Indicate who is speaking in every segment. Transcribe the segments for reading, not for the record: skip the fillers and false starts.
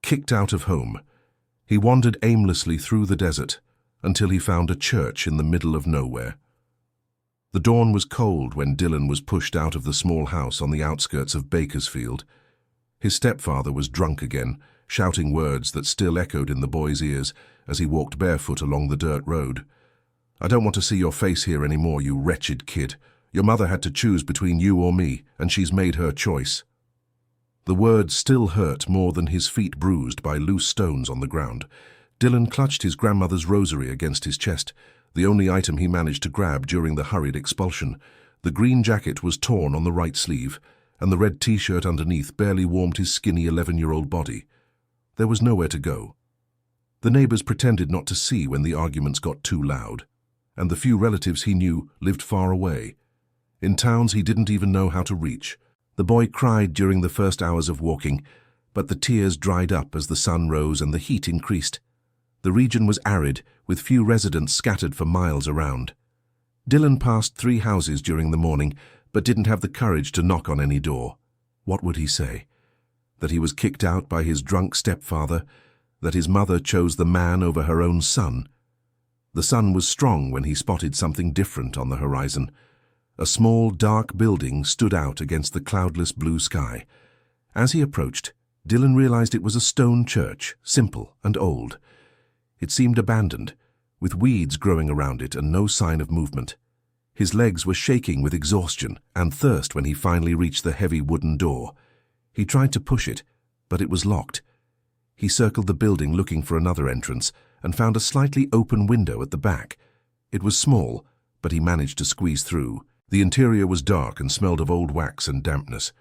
Speaker 1: kicked out of home. He wandered aimlessly through the desert until he found a church in the middle of nowhere. The dawn was cold when Dylan was pushed out of the small house on the outskirts of Bakersfield. His stepfather was drunk again, shouting words that still echoed in the boy's ears as he walked barefoot along the dirt road. "I don't want to see your face here anymore, you wretched kid. Your mother had to choose between you or me, and she's made her choice." The words still hurt more than his feet bruised by loose stones on the ground. Dylan clutched his grandmother's rosary against his chest, the only item he managed to grab during the hurried expulsion. The green jacket was torn on the right sleeve, and the red t-shirt underneath barely warmed his skinny 11-year-old body. There was nowhere to go. The neighbors pretended not to see when the arguments got too loud, and the few relatives he knew lived far away, in towns he didn't even know how to reach. The boy cried during the first hours of walking, but the tears dried up as the sun rose and the heat increased. The region was arid, with few residents scattered for miles around. Dylan passed 3 houses during the morning, but didn't have the courage to knock on any door. What would he say? That he was kicked out by his drunk stepfather? That his mother chose the man over her own son? The sun was strong when he spotted something different on the horizon. A small, dark building stood out against the cloudless blue sky. As he approached, Dylan realized it was a stone church, simple and old. It seemed abandoned, with weeds growing around it and no sign of movement. His legs were shaking with exhaustion and thirst when he finally reached the heavy wooden door. He tried to push it, but it was locked. He circled the building looking for another entrance and found a slightly open window at the back. It was small, but he managed to squeeze through. The interior was dark and smelled of old wax and dampness.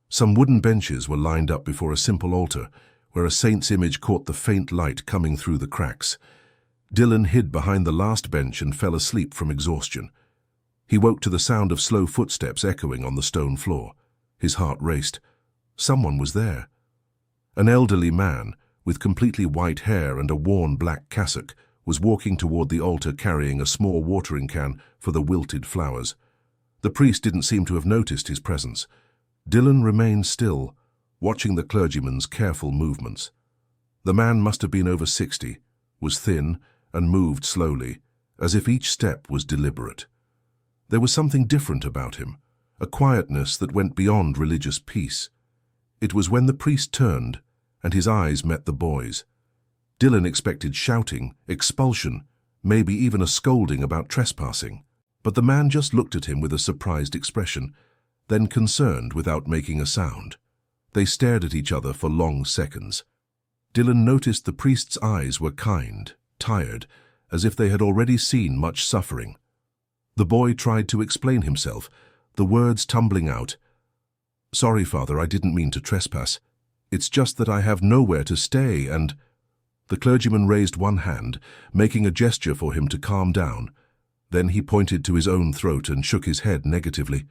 Speaker 1: Some wooden benches were lined up before a simple altar, where a saint's image caught the faint light coming through the cracks. Dylan hid behind the last bench and fell asleep from exhaustion. He woke to the sound of slow footsteps echoing on the stone floor. His heart raced. Someone was there. An elderly man, with completely white hair and a worn black cassock, was walking toward the altar carrying a small watering can for the wilted flowers. The priest didn't seem to have noticed his presence. Dylan remained still, watching the clergyman's careful movements. The man must have been over 60, was thin, and moved slowly, as if each step was deliberate. There was something different about him, a quietness that went beyond religious peace. It was when the priest turned, and his eyes met the boy's. Dylan expected shouting, expulsion, maybe even a scolding about trespassing. But the man just looked at him with a surprised expression, then concerned without making a sound. They stared at each other for long seconds. Dylan noticed the priest's eyes were kind, tired, as if they had already seen much suffering. The boy tried to explain himself, the words tumbling out. "Sorry, Father, I didn't mean to trespass. It's just that I have nowhere to stay and—" The clergyman raised one hand, making a gesture for him to calm down. Then he pointed to his own throat and shook his head negatively.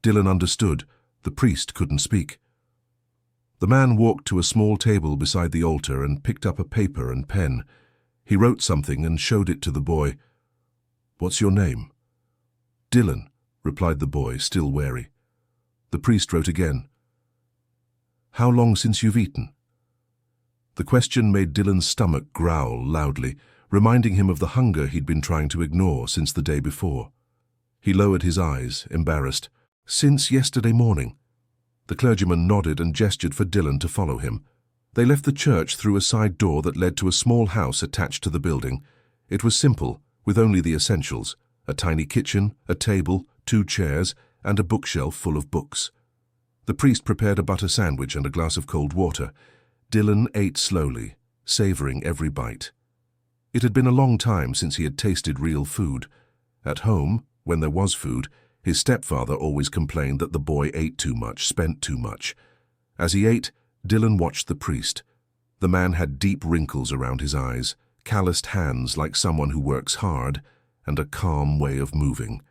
Speaker 1: Dylan understood. The priest couldn't speak. The man walked to a small table beside the altar and picked up a paper and pen. He wrote something and showed it to the boy. "What's your name?" "Dylan," replied the boy, still wary. The priest wrote again. "How long since you've eaten?" The question made Dylan's stomach growl loudly, reminding him of the hunger he'd been trying to ignore since the day before. He lowered his eyes, embarrassed. "Since yesterday morning." The clergyman nodded and gestured for Dylan to follow him. They left the church through a side door that led to a small house attached to the building. It was simple, with only the essentials: a tiny kitchen, a table, 2 chairs, and a bookshelf full of books. The priest prepared a butter sandwich and a glass of cold water. Dylan ate slowly, savoring every bite. It had been a long time since he had tasted real food. At home, when there was food, his stepfather always complained that the boy ate too much, spent too much. As he ate, Dylan watched the priest. The man had deep wrinkles around his eyes, calloused hands like someone who works hard, and a calm way of moving.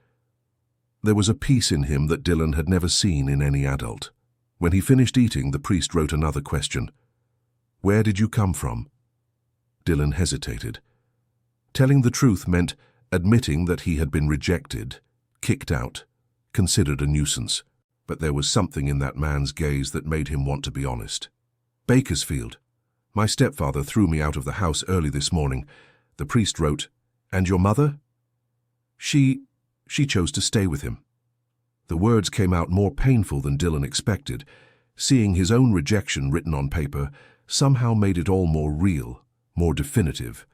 Speaker 1: There was a peace in him that Dylan had never seen in any adult. When he finished eating, the priest wrote another question. "Where did you come from?" Dylan hesitated. Telling the truth meant admitting that he had been rejected, kicked out, considered a nuisance. But there was something in that man's gaze that made him want to be honest. "Bakersfield. My stepfather threw me out of the house early this morning. The priest wrote, "And your mother?" She chose to stay with him. The words came out more painful than Dylan expected. Seeing his own rejection written on paper somehow made it all more real, more definitive.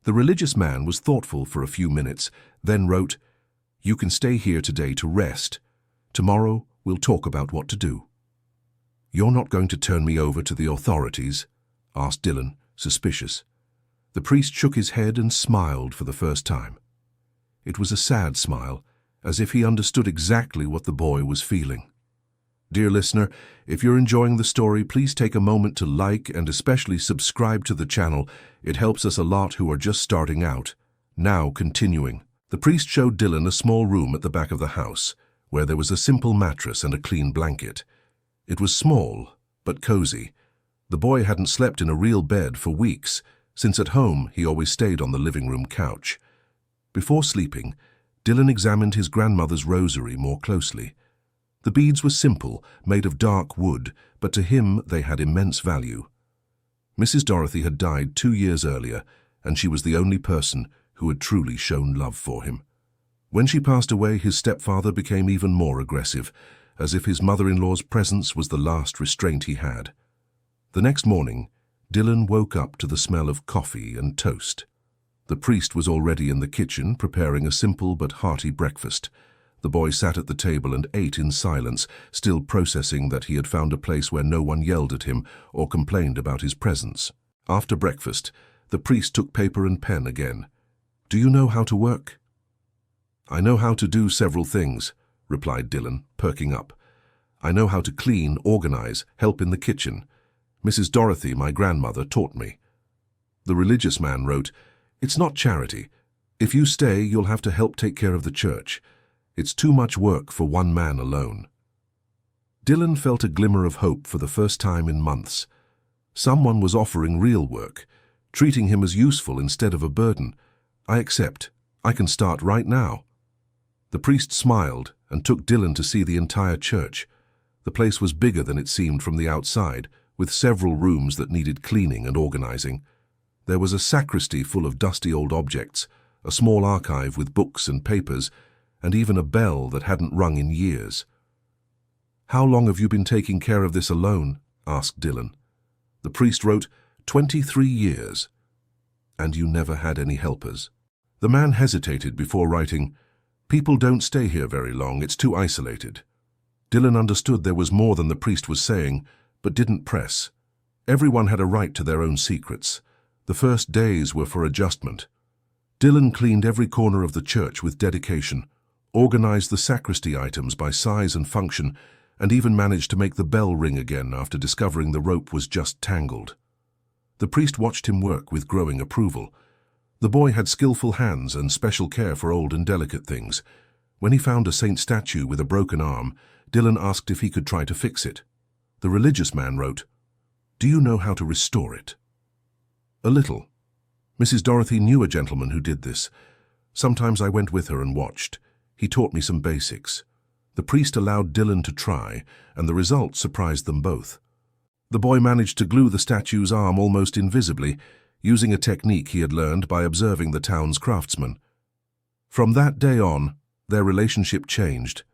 Speaker 1: The religious man was thoughtful for a few minutes, then wrote, "You can stay here today to rest. Tomorrow we'll talk about what to do." "You're not going to turn me over to the authorities?" asked Dylan, suspicious. The priest shook his head and smiled for the first time. It was a sad smile, as if he understood exactly what the boy was feeling. Dear listener, if you're enjoying the story, please take a moment to like and especially subscribe to the channel. It helps us a lot who are just starting out. Now, continuing. The priest showed Dylan a small room at the back of the house, where there was a simple mattress and a clean blanket. It was small, but cozy. The boy hadn't slept in a real bed for weeks, since at home he always stayed on the living room couch. Before sleeping, Dylan examined his grandmother's rosary more closely. The beads were simple, made of dark wood, but to him they had immense value. Mrs. Dorothy had died 2 years earlier, and she was the only person who had truly shown love for him. When she passed away, his stepfather became even more aggressive, as if his mother-in-law's presence was the last restraint he had. The next morning, Dylan woke up to the smell of coffee and toast. The priest was already in the kitchen preparing a simple but hearty breakfast. The boy sat at the table and ate in silence, still processing that he had found a place where no one yelled at him or complained about his presence. After breakfast, the priest took paper and pen again. "Do you know how to work?" "I know how to do several things," replied Dylan, perking up. "I know how to clean, organize, help in the kitchen. Mrs. Dorothy, my grandmother, taught me." The religious man wrote, "It's not charity. If you stay, you'll have to help take care of the church. It's too much work for one man alone." Dylan felt a glimmer of hope for the first time in months. Someone was offering real work, treating him as useful instead of a burden. "I accept. I can start right now." The priest smiled and took Dylan to see the entire church. The place was bigger than it seemed from the outside, with several rooms that needed cleaning and organizing. There was a sacristy full of dusty old objects, a small archive with books and papers, and even a bell that hadn't rung in years. "How long have you been taking care of this alone?" asked Dylan. The priest wrote, 23 years. "And you never had any helpers?" The man hesitated before writing, "People don't stay here very long, it's too isolated." Dylan understood there was more than the priest was saying, but didn't press. Everyone had a right to their own secrets. The first days were for adjustment. Dylan cleaned every corner of the church with dedication, organized the sacristy items by size and function, and even managed to make the bell ring again after discovering the rope was just tangled. The priest watched him work with growing approval. The boy had skillful hands and special care for old and delicate things. When he found a saint statue with a broken arm, Dylan asked if he could try to fix it. The religious man wrote, "Do you know how to restore it?" "A little. Mrs. Dorothy knew a gentleman who did this. Sometimes I went with her and watched. He taught me some basics." The priest allowed Dylan to try, and the result surprised them both. The boy managed to glue the statue's arm almost invisibly, using a technique he had learned by observing the town's craftsmen. From that day on, their relationship changed.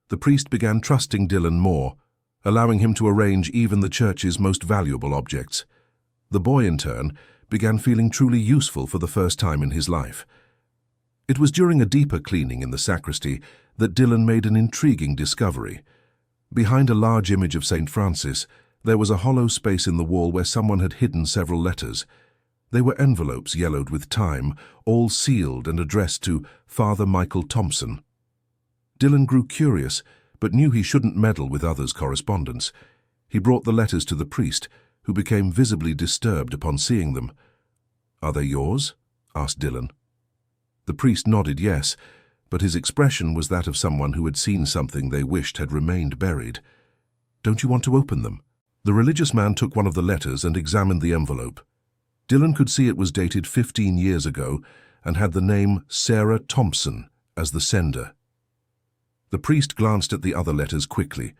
Speaker 1: The priest began trusting Dylan more, allowing him to arrange even the church's most valuable objects. The boy, in turn, began feeling truly useful for the first time in his life. It was during a deeper cleaning in the sacristy that Dylan made an intriguing discovery. Behind a large image of St. Francis, there was a hollow space in the wall where someone had hidden several letters. They were envelopes yellowed with time, all sealed and addressed to Father Michael Thompson. Dylan grew curious, but knew he shouldn't meddle with others' correspondence. He brought the letters to the priest, who became visibly disturbed upon seeing them. "Are they yours?" asked Dylan. The priest nodded yes, but his expression was that of someone who had seen something they wished had remained buried. "Don't you want to open them?" The religious man took one of the letters and examined the envelope. Dylan could see it was dated 15 years ago and had the name Sarah Thompson as the sender. The priest glanced at the other letters quickly.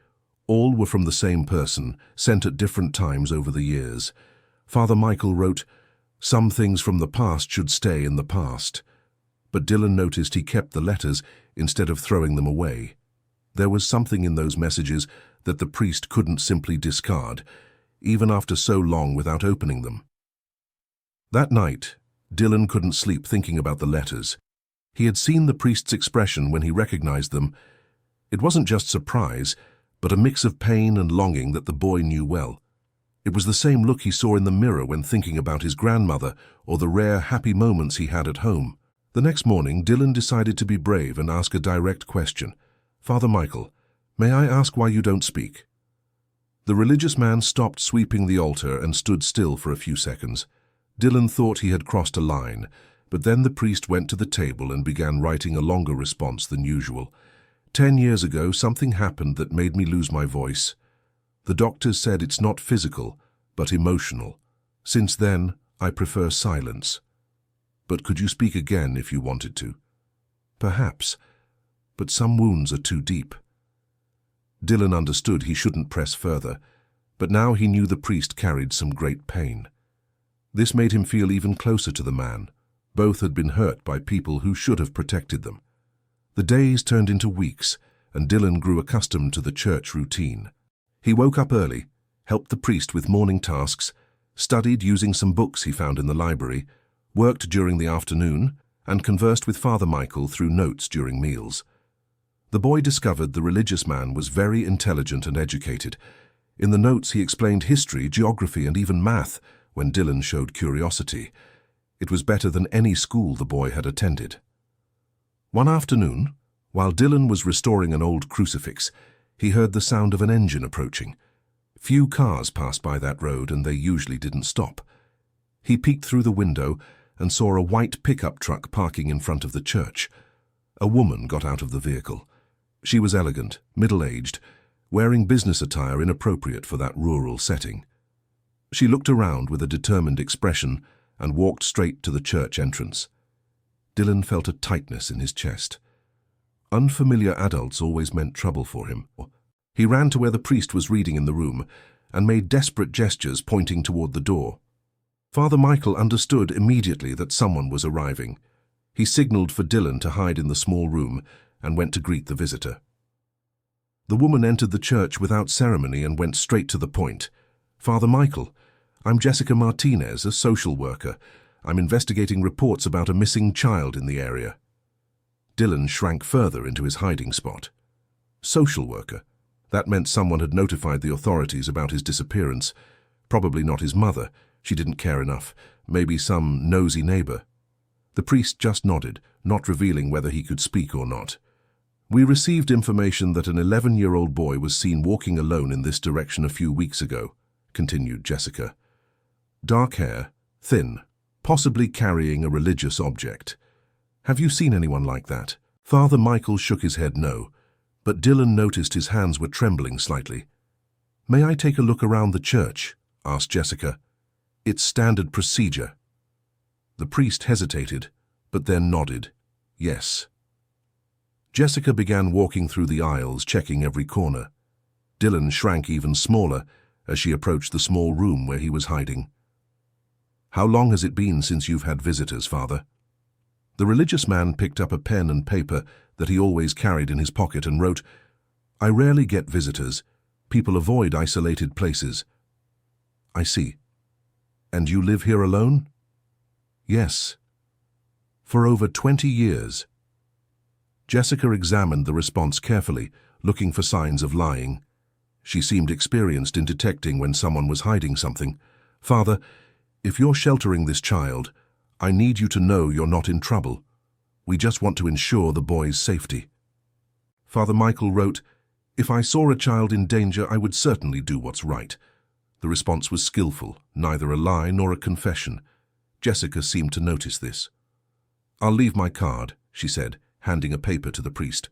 Speaker 1: All were from the same person, sent at different times over the years. Father Michael wrote, "Some things from the past should stay in the past." But Dylan noticed he kept the letters instead of throwing them away. There was something in those messages that the priest couldn't simply discard, even after so long without opening them. That night, Dylan couldn't sleep thinking about the letters. He had seen the priest's expression when he recognized them. It wasn't just surprise, but a mix of pain and longing that the boy knew well. It was the same look he saw in the mirror when thinking about his grandmother or the rare, happy moments he had at home. The next morning, Dylan decided to be brave and ask a direct question. "Father Michael, may I ask why you don't speak?" The religious man stopped sweeping the altar and stood still for a few seconds. Dylan thought he had crossed a line, but then the priest went to the table and began writing a longer response than usual. 10 years ago, something happened that made me lose my voice. The doctors said it's not physical, but emotional. Since then, I prefer silence. But could you speak again if you wanted to? Perhaps, but some wounds are too deep. Dylan understood he shouldn't press further, but now he knew the priest carried some great pain. This made him feel even closer to the man. Both had been hurt by people who should have protected them. The days turned into weeks, and Dylan grew accustomed to the church routine. He woke up early, helped the priest with morning tasks, studied using some books he found in the library, worked during the afternoon, and conversed with Father Michael through notes during meals. The boy discovered the religious man was very intelligent and educated. In the notes he explained history, geography, and even math when Dylan showed curiosity. It was better than any school the boy had attended. One afternoon, while Dylan was restoring an old crucifix, he heard the sound of an engine approaching. Few cars passed by that road, and they usually didn't stop. He peeked through the window and saw a white pickup truck parking in front of the church. A woman got out of the vehicle. She was elegant, middle-aged, wearing business attire inappropriate for that rural setting. She looked around with a determined expression and walked straight to the church entrance. Dylan felt a tightness in his chest. Unfamiliar adults always meant trouble for him. He ran to where the priest was reading in the room and made desperate gestures pointing toward the door. Father Michael understood immediately that someone was arriving. He signaled for Dylan to hide in the small room and went to greet the visitor. The woman entered the church without ceremony and went straight to the point. "Father Michael, I'm Jessica Martinez, a social worker. I'm investigating reports about a missing child in the area." Dylan shrank further into his hiding spot. Social worker? That meant someone had notified the authorities about his disappearance. Probably not his mother. She didn't care enough. Maybe some nosy neighbor. The priest just nodded, not revealing whether he could speak or not. "We received information that an 11-year-old boy was seen walking alone in this direction a few weeks ago," continued Jessica. "Dark hair, thin, possibly carrying a religious object. Have you seen anyone like that?" Father Michael shook his head no, but Dylan noticed his hands were trembling slightly. "May I take a look around the church?" asked Jessica. "It's standard procedure." The priest hesitated, but then nodded. Yes. Jessica began walking through the aisles, checking every corner. Dylan shrank even smaller as she approached the small room where he was hiding. "How long has it been since you've had visitors, Father?" The religious man picked up a pen and paper that he always carried in his pocket and wrote, "I rarely get visitors. People avoid isolated places." "I see. And you live here alone?" "Yes. For over 20 years. Jessica examined the response carefully, looking for signs of lying. She seemed experienced in detecting when someone was hiding something. "Father, if you're sheltering this child, I need you to know you're not in trouble. We just want to ensure the boy's safety." Father Michael wrote, "If I saw a child in danger, I would certainly do what's right." The response was skillful, neither a lie nor a confession. Jessica seemed to notice this. "I'll leave my card," she said, handing a paper to the priest.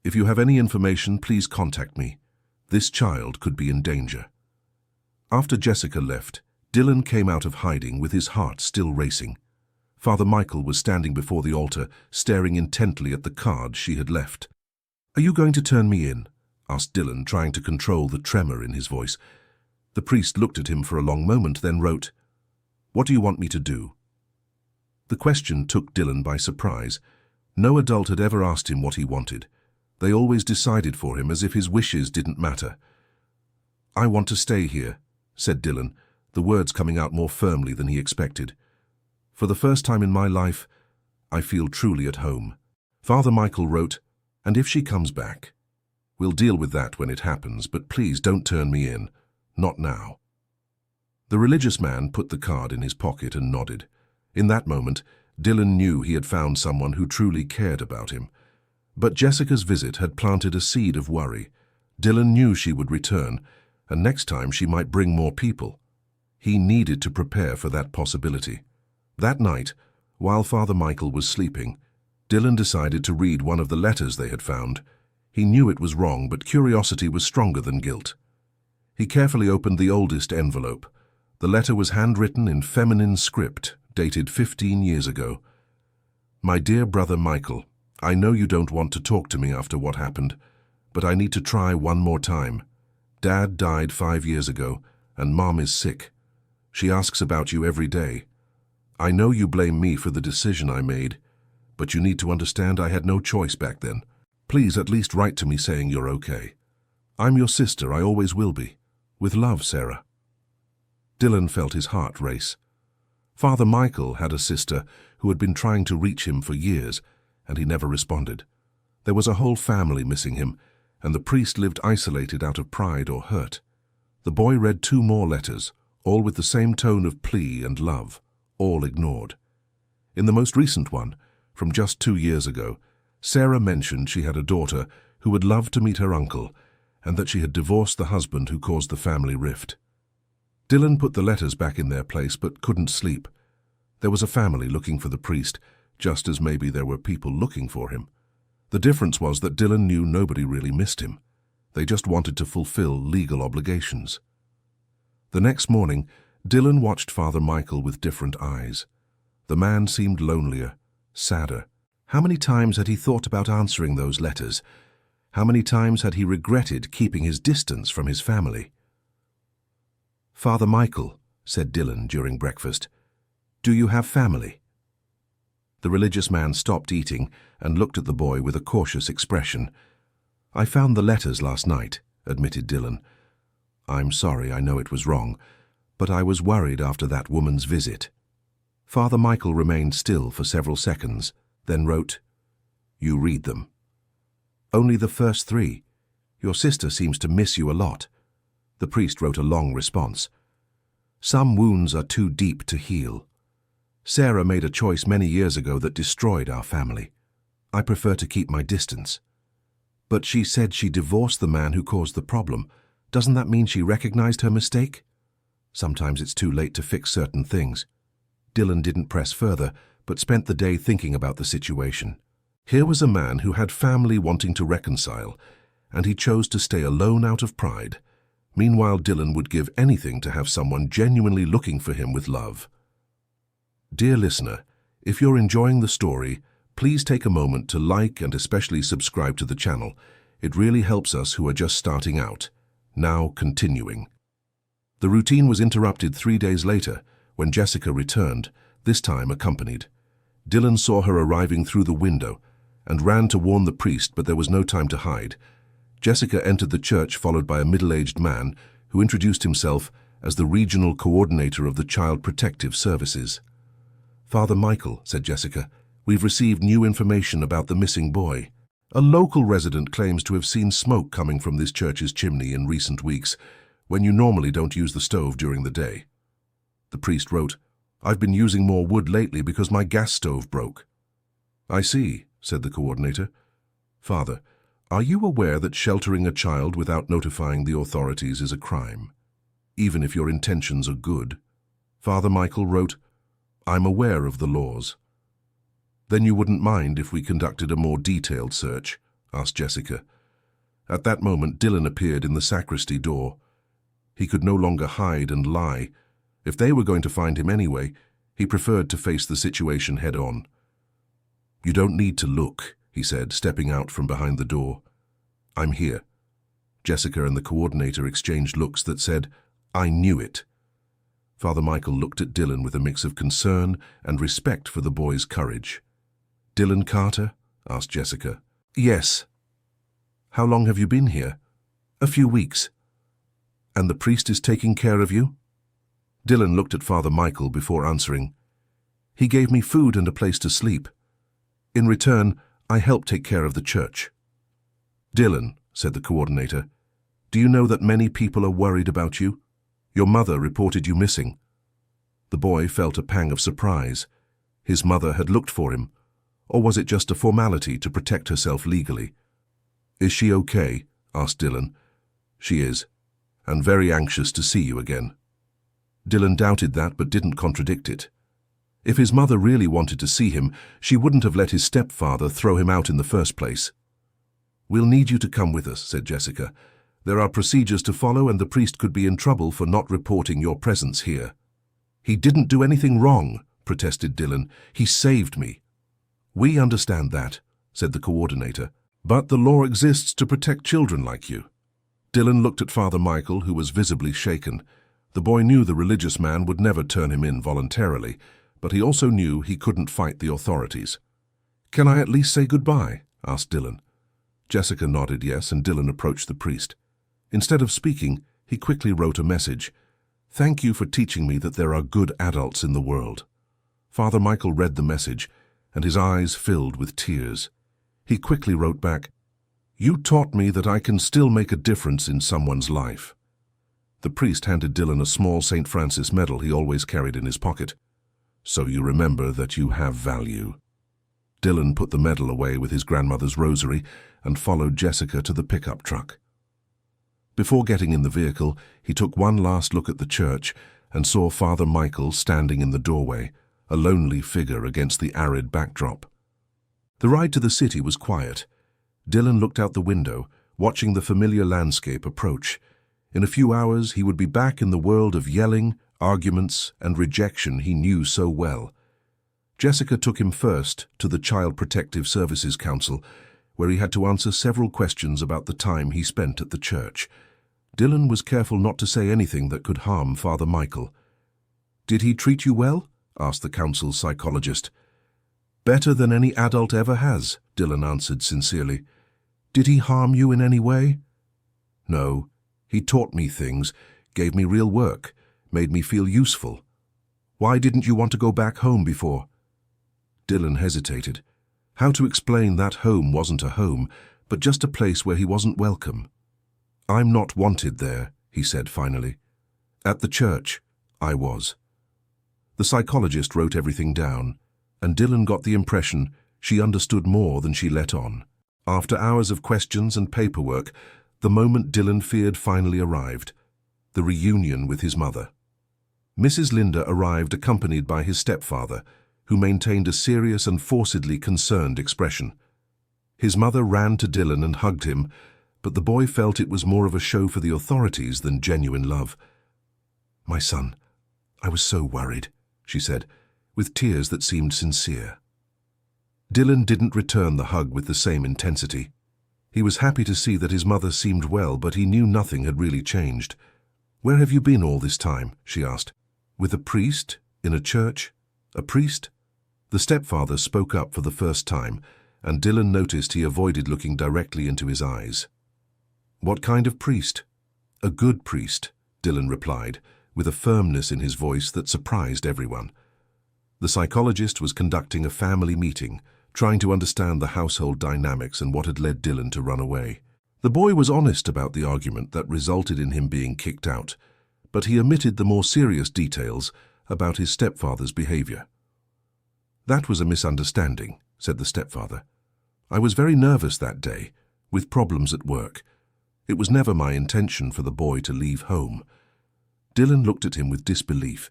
Speaker 1: "If you have any information, please contact me. This child could be in danger." After Jessica left, Dylan came out of hiding with his heart still racing. Father Michael was standing before the altar, staring intently at the card she had left. "Are you going to turn me in?" asked Dylan, trying to control the tremor in his voice. The priest looked at him for a long moment, then wrote, "What do you want me to do?" The question took Dylan by surprise. No adult had ever asked him what he wanted. They always decided for him as if his wishes didn't matter. "I want to stay here," said Dylan, the words coming out more firmly than he expected. "For the first time in my life, I feel truly at home." Father Michael wrote, "And if she comes back, we'll deal with that when it happens, but please don't turn me in. Not now." The religious man put the card in his pocket and nodded. In that moment, Dylan knew he had found someone who truly cared about him. But Jessica's visit had planted a seed of worry. Dylan knew she would return, and next time she might bring more people. He needed to prepare for that possibility. That night, while Father Michael was sleeping, Dylan decided to read one of the letters they had found. He knew it was wrong, but curiosity was stronger than guilt. He carefully opened the oldest envelope. The letter was handwritten in feminine script, dated 15 years ago. "My dear brother Michael, I know you don't want to talk to me after what happened, but I need to try one more time. Dad died 5 years ago, and Mom is sick. She asks about you every day. I know you blame me for the decision I made, but you need to understand I had no choice back then. Please at least write to me saying you're okay. I'm your sister, I always will be. With love, Sarah." Dylan felt his heart race. Father Michael had a sister who had been trying to reach him for years, and he never responded. There was a whole family missing him, and the priest lived isolated out of pride or hurt. The boy read 2 more letters, all with the same tone of plea and love, all ignored. In the most recent one, from just 2 years ago, Sarah mentioned she had a daughter who would love to meet her uncle, and that she had divorced the husband who caused the family rift. Dylan put the letters back in their place but couldn't sleep. There was a family looking for the priest, just as maybe there were people looking for him. The difference was that Dylan knew nobody really missed him. They just wanted to fulfill legal obligations. The next morning, Dylan watched Father Michael with different eyes. The man seemed lonelier, sadder. How many times had he thought about answering those letters? How many times had he regretted keeping his distance from his family? "Father Michael," said Dylan during breakfast, "do you have family?" The religious man stopped eating and looked at the boy with a cautious expression. "I found the letters last night," admitted Dylan. "I'm sorry, I know it was wrong, but I was worried after that woman's visit." Father Michael remained still for several seconds, then wrote, "You read them." "Only the first 3. Your sister seems to miss you a lot." The priest wrote a long response. "Some wounds are too deep to heal. Sarah made a choice many years ago that destroyed our family. I prefer to keep my distance. But she said she divorced the man who caused the problem. Doesn't that mean she recognized her mistake? Sometimes it's too late to fix certain things." Dylan didn't press further, but spent the day thinking about the situation. Here was a man who had family wanting to reconcile, and he chose to stay alone out of pride. Meanwhile, Dylan would give anything to have someone genuinely looking for him with love. Dear listener, if you're enjoying the story, please take a moment to like and especially subscribe to the channel. It really helps us who are just starting out. Now continuing. The routine was interrupted 3 days later when Jessica returned, this time accompanied. Dylan saw her arriving through the window and ran to warn the priest, but there was no time to hide. Jessica entered the church followed by a middle-aged man who introduced himself as the regional coordinator of the Child Protective Services. "Father Michael," said Jessica, "we've received new information about the missing boy. A local resident claims to have seen smoke coming from this church's chimney in recent weeks, when you normally don't use the stove during the day." The priest wrote, "I've been using more wood lately because my gas stove broke." "I see," said the coordinator. "Father, are you aware that sheltering a child without notifying the authorities is a crime, even if your intentions are good?" Father Michael wrote, "I'm aware of the laws." "Then you wouldn't mind if we conducted a more detailed search?" asked Jessica. At that moment, Dylan appeared in the sacristy door. He could no longer hide and lie. If they were going to find him anyway, he preferred to face the situation head-on. "You don't need to look," he said, stepping out from behind the door. "I'm here." Jessica and the coordinator exchanged looks that said, I knew it. Father Michael looked at Dylan with a mix of concern and respect for the boy's courage. Dylan Carter? Asked Jessica. Yes. How long have you been here? A few weeks. And the priest is taking care of you? Dylan looked at Father Michael before answering. He gave me food and a place to sleep. In return, I help take care of the church. Dylan, said the coordinator, do you know that many people are worried about you? Your mother reported you missing. The boy felt a pang of surprise. His mother had looked for him. Or was it just a formality to protect herself legally? Is she okay? Asked Dylan. She is, and very anxious to see you again. Dylan doubted that but didn't contradict it. If his mother really wanted to see him, she wouldn't have let his stepfather throw him out in the first place. We'll need you to come with us, said Jessica. There are procedures to follow and the priest could be in trouble for not reporting your presence here. He didn't do anything wrong, protested Dylan. He saved me. We understand that, said the coordinator, but the law exists to protect children like you. Dylan looked at Father Michael, who was visibly shaken. The boy knew the religious man would never turn him in voluntarily, but he also knew he couldn't fight the authorities. Can I at least say goodbye? Asked Dylan. Jessica nodded yes, and Dylan approached the priest. Instead of speaking, he quickly wrote a message. Thank you for teaching me that there are good adults in the world. Father Michael read the message, and his eyes filled with tears. He quickly wrote back, You taught me that I can still make a difference in someone's life. The priest handed Dylan a small St. Francis medal he always carried in his pocket. So you remember that you have value. Dylan put the medal away with his grandmother's rosary and followed Jessica to the pickup truck. Before getting in the vehicle, he took one last look at the church and saw Father Michael standing in the doorway, a lonely figure against the arid backdrop. The ride to the city was quiet. Dylan looked out the window, watching the familiar landscape approach. In a few hours, he would be back in the world of yelling, arguments, and rejection he knew so well. Jessica took him first to the Child Protective Services Council, where he had to answer several questions about the time he spent at the church. Dylan was careful not to say anything that could harm Father Michael. Did he treat you well? Asked the council's psychologist. Better than any adult ever has, Dylan answered sincerely. Did he harm you in any way? No. He taught me things, gave me real work, made me feel useful. Why didn't you want to go back home before? Dylan hesitated. How to explain that home wasn't a home, but just a place where he wasn't welcome? I'm not wanted there, he said finally. At the church, I was. The psychologist wrote everything down, and Dylan got the impression she understood more than she let on. After hours of questions and paperwork, the moment Dylan feared finally arrived, the reunion with his mother. Mrs. Linda arrived accompanied by his stepfather, who maintained a serious and forcedly concerned expression. His mother ran to Dylan and hugged him, but the boy felt it was more of a show for the authorities than genuine love. My son, I was so worried, she said, with tears that seemed sincere. Dylan didn't return the hug with the same intensity. He was happy to see that his mother seemed well, but he knew nothing had really changed. Where have you been all this time? She asked. With a priest? In a church? A priest? The stepfather spoke up for the first time, and Dylan noticed he avoided looking directly into his eyes. What kind of priest? A good priest, Dylan replied, with a firmness in his voice that surprised everyone. The psychologist was conducting a family meeting, trying to understand the household dynamics and what had led Dylan to run away. The boy was honest about the argument that resulted in him being kicked out, but he omitted the more serious details about his stepfather's behavior. That was a misunderstanding, said the stepfather. I was very nervous that day, with problems at work. It was never my intention for the boy to leave home. Dylan looked at him with disbelief.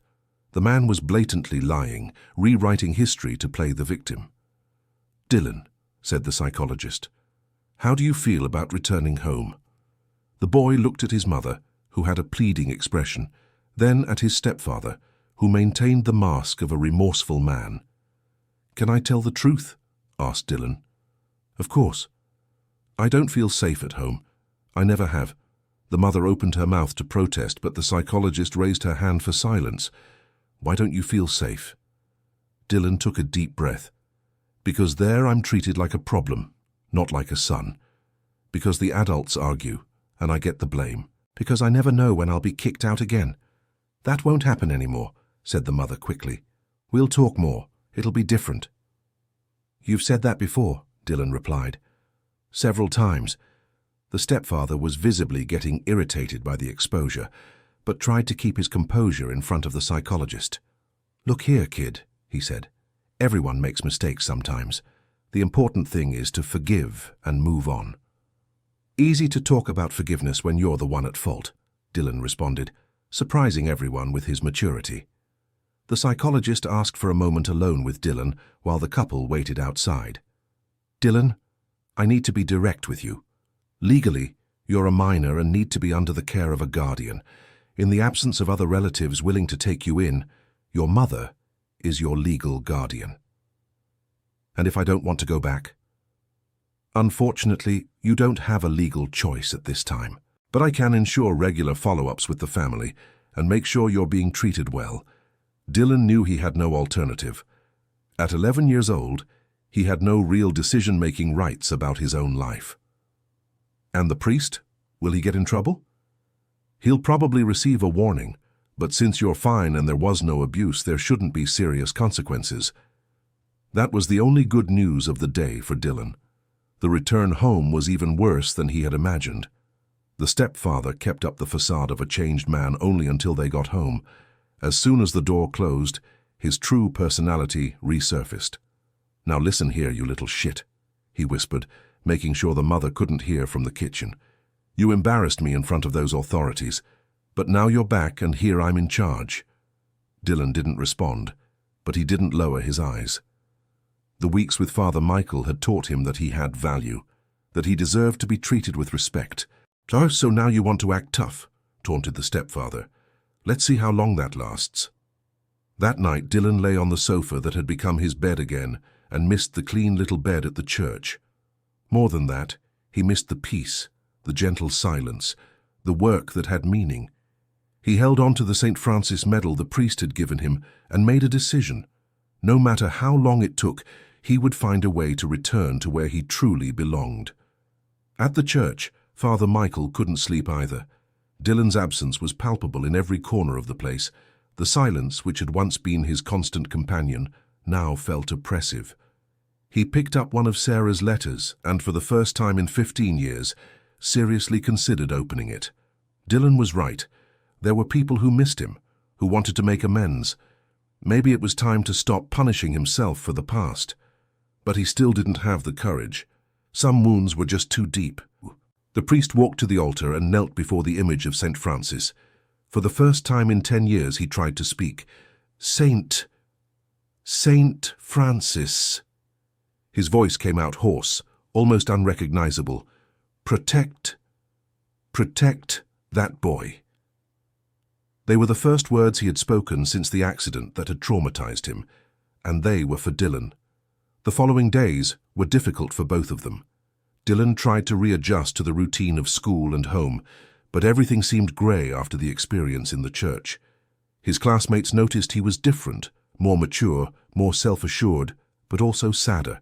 Speaker 1: The man was blatantly lying, rewriting history to play the victim. Dylan, said the psychologist, how do you feel about returning home? The boy looked at his mother, who had a pleading expression, then at his stepfather, who maintained the mask of a remorseful man. Can I tell the truth? Asked Dylan. Of course. I don't feel safe at home. I never have. The mother opened her mouth to protest, but the psychologist raised her hand for silence. "Why don't you feel safe?" Dylan took a deep breath. "Because there I'm treated like a problem, not like a son. Because the adults argue, and I get the blame. Because I never know when I'll be kicked out again." "That won't happen anymore," said the mother quickly. "We'll talk more. It'll be different." "You've said that before," Dylan replied. "Several times." The stepfather was visibly getting irritated by the exposure, but tried to keep his composure in front of the psychologist. "Look here, kid," he said. "Everyone makes mistakes sometimes. The important thing is to forgive and move on." "Easy to talk about forgiveness when you're the one at fault," Dylan responded, surprising everyone with his maturity. The psychologist asked for a moment alone with Dylan while the couple waited outside. "Dylan, I need to be direct with you. Legally, you're a minor and need to be under the care of a guardian. In the absence of other relatives willing to take you in, your mother is your legal guardian." "And if I don't want to go back?" "Unfortunately, you don't have a legal choice at this time, but I can ensure regular follow-ups with the family and make sure you're being treated well." Dylan knew he had no alternative. At 11 years old, he had no real decision-making rights about his own life. "And the priest? Will he get in trouble?" "He'll probably receive a warning, but since you're fine and there was no abuse, there shouldn't be serious consequences." That was the only good news of the day for Dylan. The return home was even worse than he had imagined. The stepfather kept up the facade of a changed man only until they got home. As soon as the door closed, his true personality resurfaced. "Now listen here, you little shit," he whispered, making sure the mother couldn't hear from the kitchen. "You embarrassed me in front of those authorities, but now you're back and here I'm in charge." Dylan didn't respond, but he didn't lower his eyes. The weeks with Father Michael had taught him that he had value, that he deserved to be treated with respect. So now you want to act tough," taunted the stepfather. "Let's see how long that lasts." That night, Dylan lay on the sofa that had become his bed again and missed the clean little bed at the church. More than that, he missed the peace, the gentle silence, the work that had meaning. He held on to the St. Francis medal the priest had given him and made a decision. No matter how long it took, he would find a way to return to where he truly belonged. At the church, Father Michael couldn't sleep either. Dylan's absence was palpable in every corner of the place. The silence, which had once been his constant companion, now felt oppressive. He picked up one of Sarah's letters and, for the first time in 15 years, seriously considered opening it. Dylan was right. There were people who missed him, who wanted to make amends. Maybe it was time to stop punishing himself for the past. But he still didn't have the courage. Some wounds were just too deep. The priest walked to the altar and knelt before the image of St. Francis. For the first time in 10 years he tried to speak. Saint Francis." His voice came out hoarse, almost unrecognizable. Protect that boy." They were the first words he had spoken since the accident that had traumatized him, and they were for Dylan. The following days were difficult for both of them. Dylan tried to readjust to the routine of school and home, but everything seemed grey after the experience in the church. His classmates noticed he was different, more mature, more self-assured, but also sadder.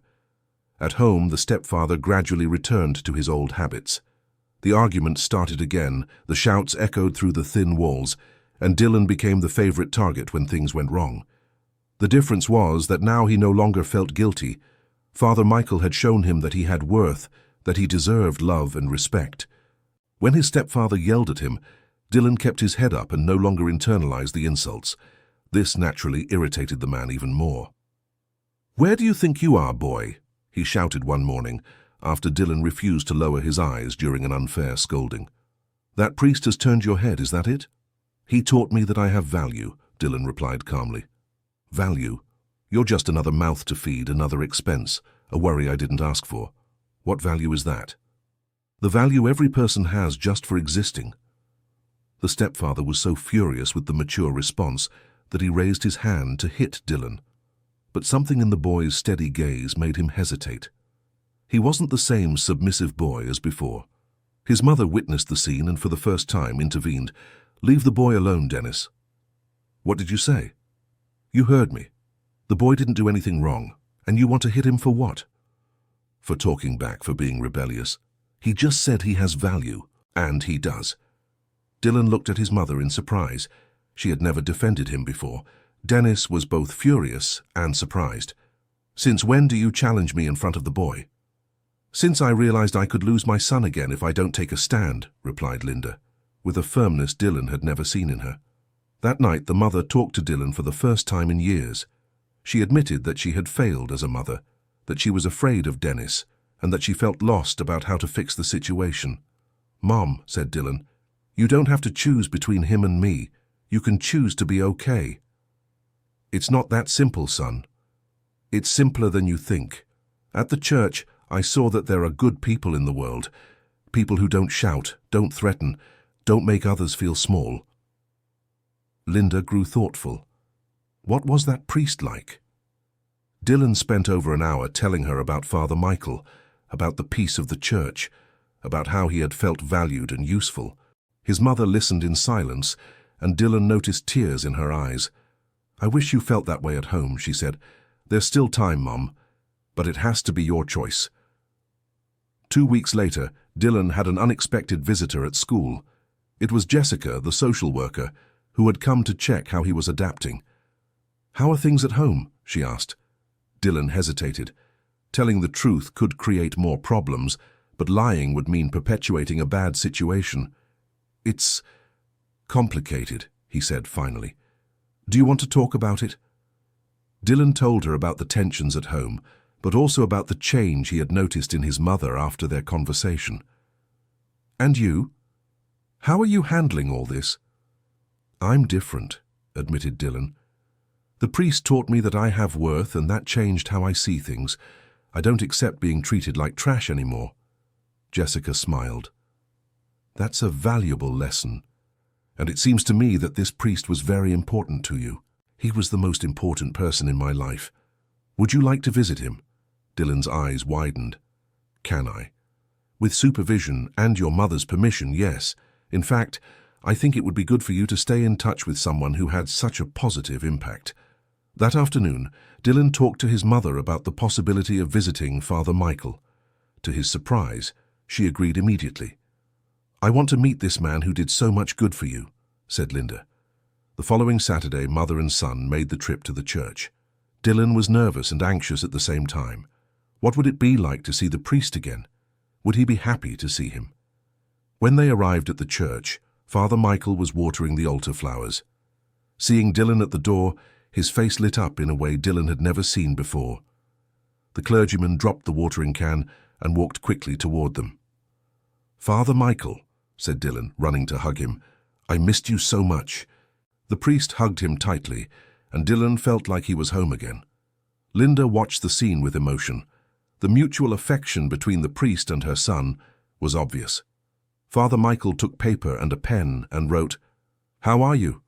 Speaker 1: At home, the stepfather gradually returned to his old habits. The arguments started again, the shouts echoed through the thin walls, and Dylan became the favorite target when things went wrong. The difference was that now he no longer felt guilty. Father Michael had shown him that he had worth, that he deserved love and respect. When his stepfather yelled at him, Dylan kept his head up and no longer internalized the insults. This naturally irritated the man even more. "Where do you think you are, boy?" he shouted one morning, after Dylan refused to lower his eyes during an unfair scolding. "That priest has turned your head, is that it?" "He taught me that I have value," Dylan replied calmly. "Value? You're just another mouth to feed, another expense, a worry I didn't ask for. What value is that?" "The value every person has just for existing." The stepfather was so furious with the mature response that he raised his hand to hit Dylan. But something in the boy's steady gaze made him hesitate. He wasn't the same submissive boy as before. His mother witnessed the scene and for the first time intervened. "Leave the boy alone, Dennis." "What did you say?" "You heard me. The boy didn't do anything wrong, and you want to hit him for what?" "For talking back, for being rebellious. He just said he has value, and he does." Dylan looked at his mother in surprise. She had never defended him before. Dennis was both furious and surprised. "Since when do you challenge me in front of the boy?" "Since I realized I could lose my son again if I don't take a stand," replied Linda, with a firmness Dylan had never seen in her. That night, the mother talked to Dylan for the first time in years. She admitted that she had failed as a mother, that she was afraid of Dennis, and that she felt lost about how to fix the situation. "Mom," said Dylan, "you don't have to choose between him and me. You can choose to be okay." "It's not that simple, son. It's simpler than you think. At the church, I saw that there are good people in the world. People who don't shout, don't threaten, don't make others feel small." Linda grew thoughtful. What was that priest like? Dylan spent over an hour telling her about Father Michael, about the peace of the church, about how he had felt valued and useful. His mother listened in silence, and Dylan noticed tears in her eyes. "I wish you felt that way at home," she said. "There's still time, Mom, but it has to be your choice." 2 weeks later, Dylan had an unexpected visitor at school. It was Jessica, the social worker, who had come to check how he was adapting. "How are things at home?" she asked. Dylan hesitated. Telling the truth could create more problems, but lying would mean perpetuating a bad situation. "It's complicated," he said finally. "Do you want to talk about it?" Dylan told her about the tensions at home, but also about the change he had noticed in his mother after their conversation. "And you? How are you handling all this?" "I'm different," admitted Dylan. "The priest taught me that I have worth, and that changed how I see things. I don't accept being treated like trash anymore." Jessica smiled. "That's a valuable lesson. And it seems to me that this priest was very important to you. He was the most important person in my life. Would you like to visit him?" Dylan's eyes widened. "Can I?" "With supervision and your mother's permission, yes. In fact, I think it would be good for you to stay in touch with someone who had such a positive impact." That afternoon, Dylan talked to his mother about the possibility of visiting Father Michael. To his surprise, she agreed immediately. "I want to meet this man who did so much good for you," said Linda. The following Saturday, mother and son made the trip to the church. Dylan was nervous and anxious at the same time. What would it be like to see the priest again? Would he be happy to see him? When they arrived at the church, Father Michael was watering the altar flowers. Seeing Dylan at the door, his face lit up in a way Dylan had never seen before. The clergyman dropped the watering can and walked quickly toward them. "Father Michael," said Dylan, running to hug him, "I missed you so much." The priest hugged him tightly, and Dylan felt like he was home again. Linda watched the scene with emotion. The mutual affection between the priest and her son was obvious. Father Michael took paper and a pen and wrote, "How are you?"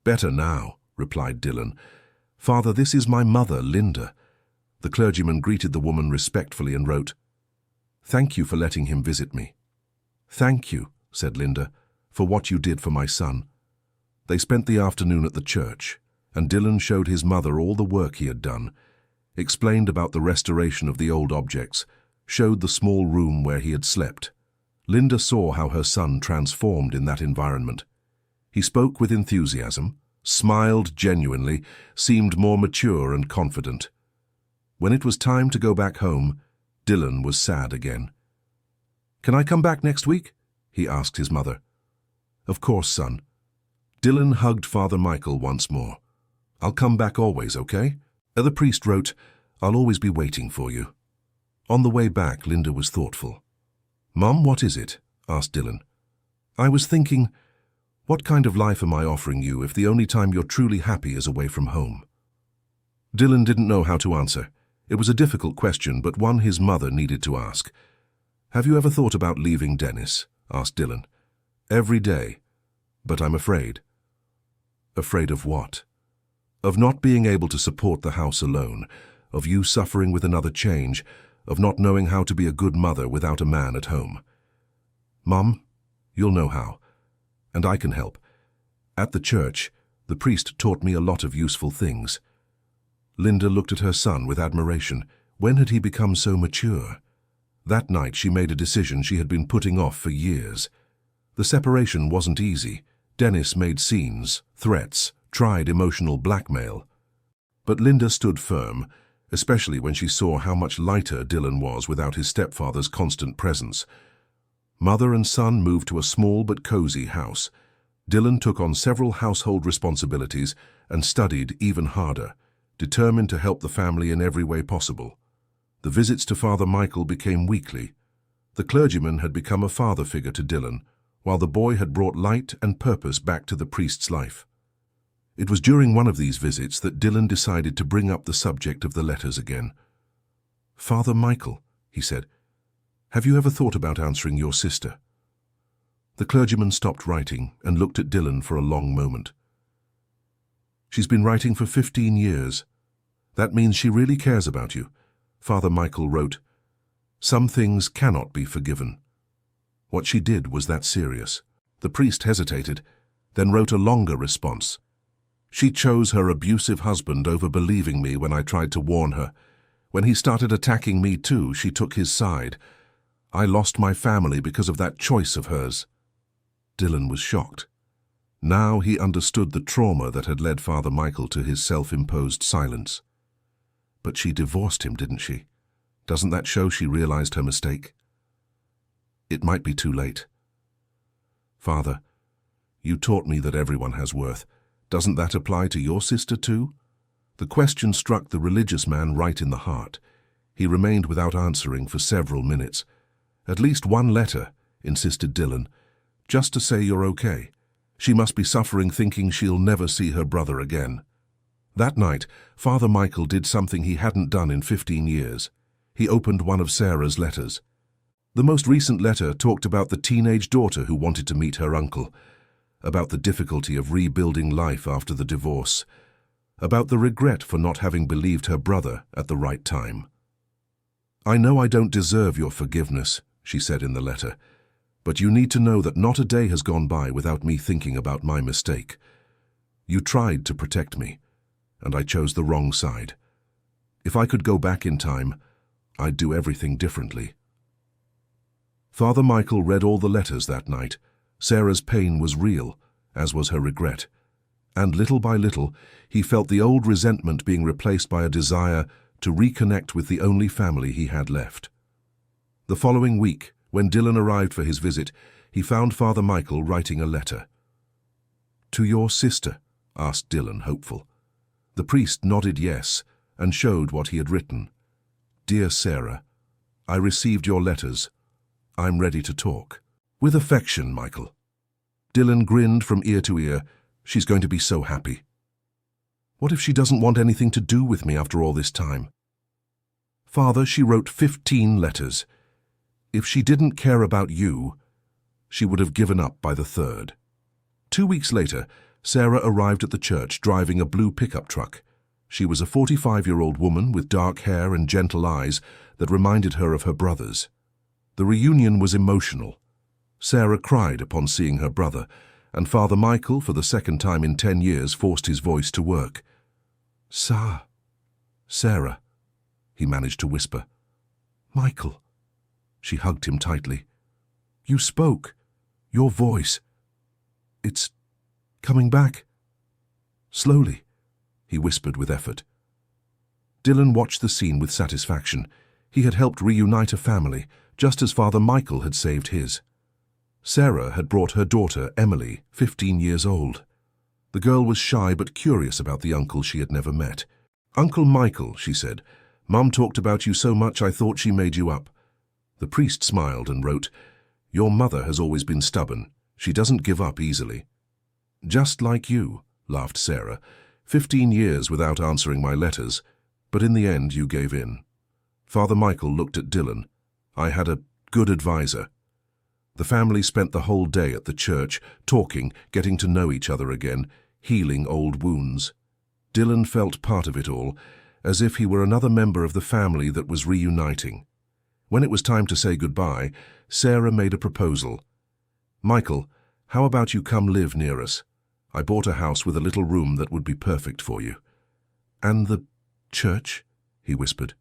Speaker 1: "Better now," replied Dylan. "Father, this is my mother, Linda." The clergyman greeted the woman respectfully and wrote, "Thank you for letting him visit me." "Thank you," said Linda, "for what you did for my son." They spent the afternoon at the church, and Dylan showed his mother all the work he had done, explained about the restoration of the old objects, showed the small room where he had slept. Linda saw how her son transformed in that environment. He spoke with enthusiasm, smiled genuinely, seemed more mature and confident. When it was time to go back home, Dylan was sad again. "Can I come back next week?" he asked his mother. "Of course, son." Dylan hugged Father Michael once more. "I'll come back always, okay?" The priest wrote, "I'll always be waiting for you." On the way back, Linda was thoughtful. "Mom, what is it?" asked Dylan. "I was thinking, what kind of life am I offering you if the only time you're truly happy is away from home?" Dylan didn't know how to answer. It was a difficult question, but one his mother needed to ask. "Have you ever thought about leaving Dennis?" asked Dylan. "Every day, but I'm afraid." "Afraid of what?" "Of not being able to support the house alone, of you suffering with another change, of not knowing how to be a good mother without a man at home." "Mum, you'll know how. And I can help. At the church, the priest taught me a lot of useful things." Linda looked at her son with admiration. When had he become so mature? That night she made a decision she had been putting off for years. The separation wasn't easy. Dennis made scenes, threats, tried emotional blackmail. But Linda stood firm, especially when she saw how much lighter Dylan was without his stepfather's constant presence. Mother and son moved to a small but cozy house. Dylan took on several household responsibilities and studied even harder, determined to help the family in every way possible. The visits to Father Michael became weekly. The clergyman had become a father figure to Dylan, while the boy had brought light and purpose back to the priest's life. It was during one of these visits that Dylan decided to bring up the subject of the letters again. "Father Michael," he said, "have you ever thought about answering your sister?" The clergyman stopped writing and looked at Dylan for a long moment. "She's been writing for 15 years. That means she really cares about you." Father Michael wrote, "Some things cannot be forgiven." What she did was that serious. The priest hesitated, then wrote a longer response. "She chose her abusive husband over believing me when I tried to warn her. When he started attacking me too, she took his side. I lost my family because of that choice of hers." Dylan was shocked. Now he understood the trauma that had led Father Michael to his self-imposed silence. "But she divorced him, didn't she? Doesn't that show she realized her mistake?" "It might be too late." "Father, you taught me that everyone has worth. Doesn't that apply to your sister too?" The question struck the religious man right in the heart. He remained without answering for several minutes. "At least one letter," insisted Dylan, "just to say you're okay. She must be suffering thinking she'll never see her brother again." That night, Father Michael did something he hadn't done in 15 years. He opened one of Sarah's letters. The most recent letter talked about the teenage daughter who wanted to meet her uncle, about the difficulty of rebuilding life after the divorce, about the regret for not having believed her brother at the right time. "I know I don't deserve your forgiveness," she said in the letter, "but you need to know that not a day has gone by without me thinking about my mistake. You tried to protect me, and I chose the wrong side. If I could go back in time, I'd do everything differently." Father Michael read all the letters that night. Sarah's pain was real, as was her regret. And little by little, he felt the old resentment being replaced by a desire to reconnect with the only family he had left. The following week, when Dylan arrived for his visit, he found Father Michael writing a letter. "To your sister?" asked Dylan, hopeful. The priest nodded yes and showed what he had written. "Dear Sarah, I received your letters. I'm ready to talk. With affection, Michael." Dylan grinned from ear to ear. She's going to be so happy. What if she doesn't want anything to do with me after all this time? Father, she wrote 15 letters. If she didn't care about you, she would have given up by the third. 2 weeks later, Sarah arrived at the church driving a blue pickup truck. She was a 45-year-old woman with dark hair and gentle eyes that reminded her of her brother's. The reunion was emotional. Sarah cried upon seeing her brother, and Father Michael, for the second time in 10 years, forced his voice to work. Sarah, he managed to whisper. Michael. She hugged him tightly. You spoke. Your voice. It's coming back. Slowly, he whispered with effort. Dylan watched the scene with satisfaction. He had helped reunite a family, just as Father Michael had saved his. Sarah had brought her daughter, Emily, 15 years old. The girl was shy but curious about the uncle she had never met. Uncle Michael, she said, Mum talked about you so much I thought she made you up. The priest smiled and wrote, Your mother has always been stubborn. She doesn't give up easily. Just like you, laughed Sarah. 15 years without answering my letters, but in the end you gave in. Father Michael looked at Dylan. I had a good advisor. The family spent the whole day at the church, talking, getting to know each other again, healing old wounds. Dylan felt part of it all, as if he were another member of the family that was reuniting. When it was time to say goodbye, Sarah made a proposal. Michael, how about you come live near us? I bought a house with a little room that would be perfect for you. And the church? He whispered.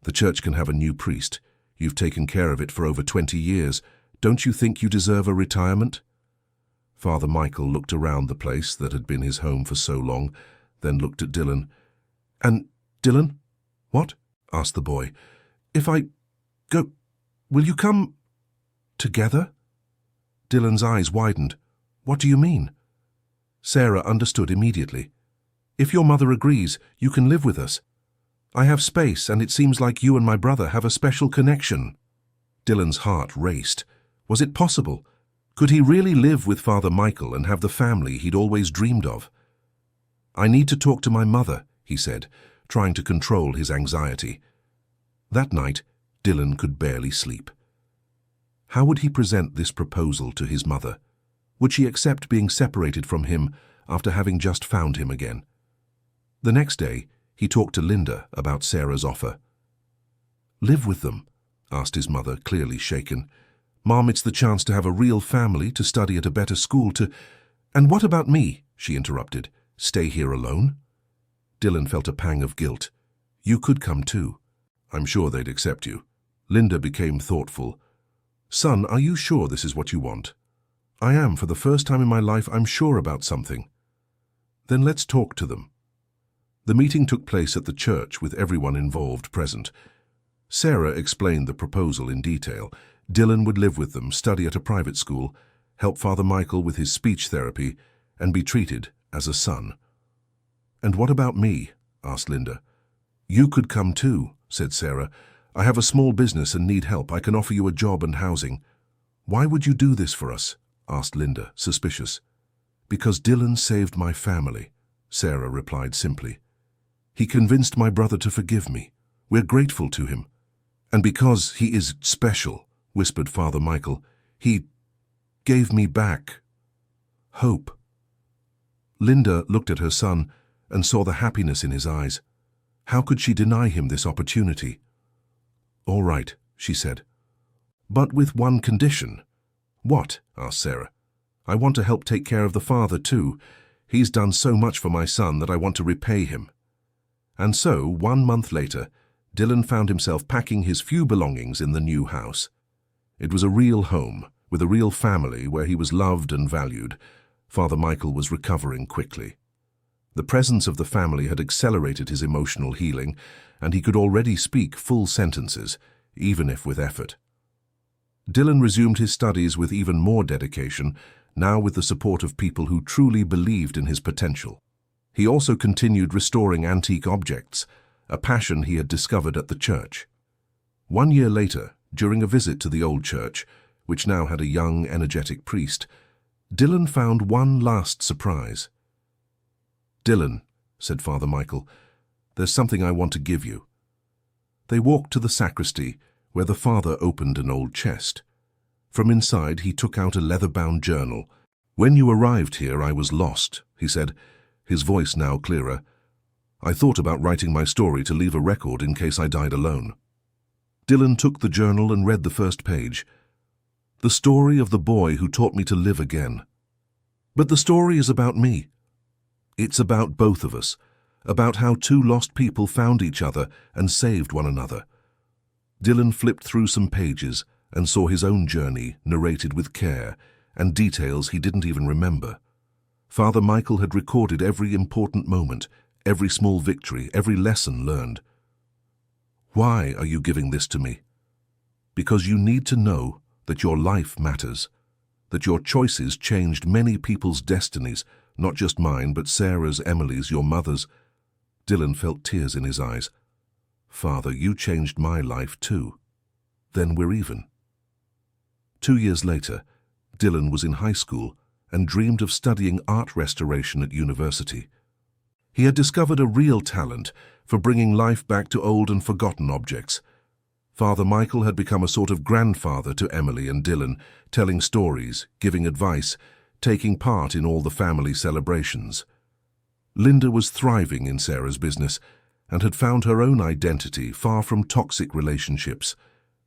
Speaker 1: The church can have a new priest. You've taken care of it for over 20 years. Don't you think you deserve a retirement? Father Michael looked around the place that had been his home for so long, then looked at Dylan. And Dylan? What? Asked the boy. If I go, will you come together? Dylan's eyes widened. What do you mean? Sarah understood immediately. If your mother agrees, you can live with us. I have space, and it seems like you and my brother have a special connection. Dylan's heart raced. Was it possible? Could he really live with Father Michael and have the family he'd always dreamed of? I need to talk to my mother, he said, trying to control his anxiety. That night, Dylan could barely sleep. How would he present this proposal to his mother? Would she accept being separated from him after having just found him again? The next day, he talked to Linda about Sarah's offer. Live with them? Asked his mother, clearly shaken. Mom, it's the chance to have a real family, to study at a better school, to... And what about me? She interrupted. Stay here alone? Dylan felt a pang of guilt. You could come too. I'm sure they'd accept you. Linda became thoughtful. Son, are you sure this is what you want? I am. For the first time in my life, I'm sure about something. Then let's talk to them. The meeting took place at the church with everyone involved present. Sarah explained the proposal in detail. Dylan would live with them, study at a private school, help Father Michael with his speech therapy, and be treated as a son. And what about me? Asked Linda. You could come too, said Sarah. I have a small business and need help. I can offer you a job and housing. Why would you do this for us? Asked Linda, suspicious. Because Dylan saved my family, Sarah replied simply. He convinced my brother to forgive me. We're grateful to him. And because he is special, whispered Father Michael, he gave me back hope. Linda looked at her son and saw the happiness in his eyes. How could she deny him this opportunity? All right, she said. But with one condition. What? Asked Sarah. I want to help take care of the father too. He's done so much for my son that I want to repay him. And so, 1 month later, Dylan found himself packing his few belongings in the new house. It was a real home, with a real family where he was loved and valued. Father Michael was recovering quickly. The presence of the family had accelerated his emotional healing, and he could already speak full sentences, even if with effort. Dylan resumed his studies with even more dedication, now with the support of people who truly believed in his potential. He also continued restoring antique objects, a passion he had discovered at the church. 1 year later, during a visit to the old church, which now had a young, energetic priest, Dylan found one last surprise. Dylan, said Father Michael, there's something I want to give you. They walked to the sacristy, where the father opened an old chest. From inside, he took out a leather-bound journal. When you arrived here, I was lost, he said, his voice now clearer. I thought about writing my story to leave a record in case I died alone. Dylan took the journal and read the first page. The story of the boy who taught me to live again. But the story is about me. It's about both of us, about how two lost people found each other and saved one another. Dylan flipped through some pages and saw his own journey narrated with care and details he didn't even remember. Father Michael had recorded every important moment, every small victory, every lesson learned. Why are you giving this to me? Because you need to know that your life matters, that your choices changed many people's destinies, not just mine, but Sarah's, Emily's, your mother's. Dylan felt tears in his eyes. Father, you changed my life too. Then we're even. 2 years later, Dylan was in high school and dreamed of studying art restoration at university. He had discovered a real talent for bringing life back to old and forgotten objects. Father Michael had become a sort of grandfather to Emily and Dylan, telling stories, giving advice, taking part in all the family celebrations. Linda was thriving in Sarah's business and had found her own identity far from toxic relationships.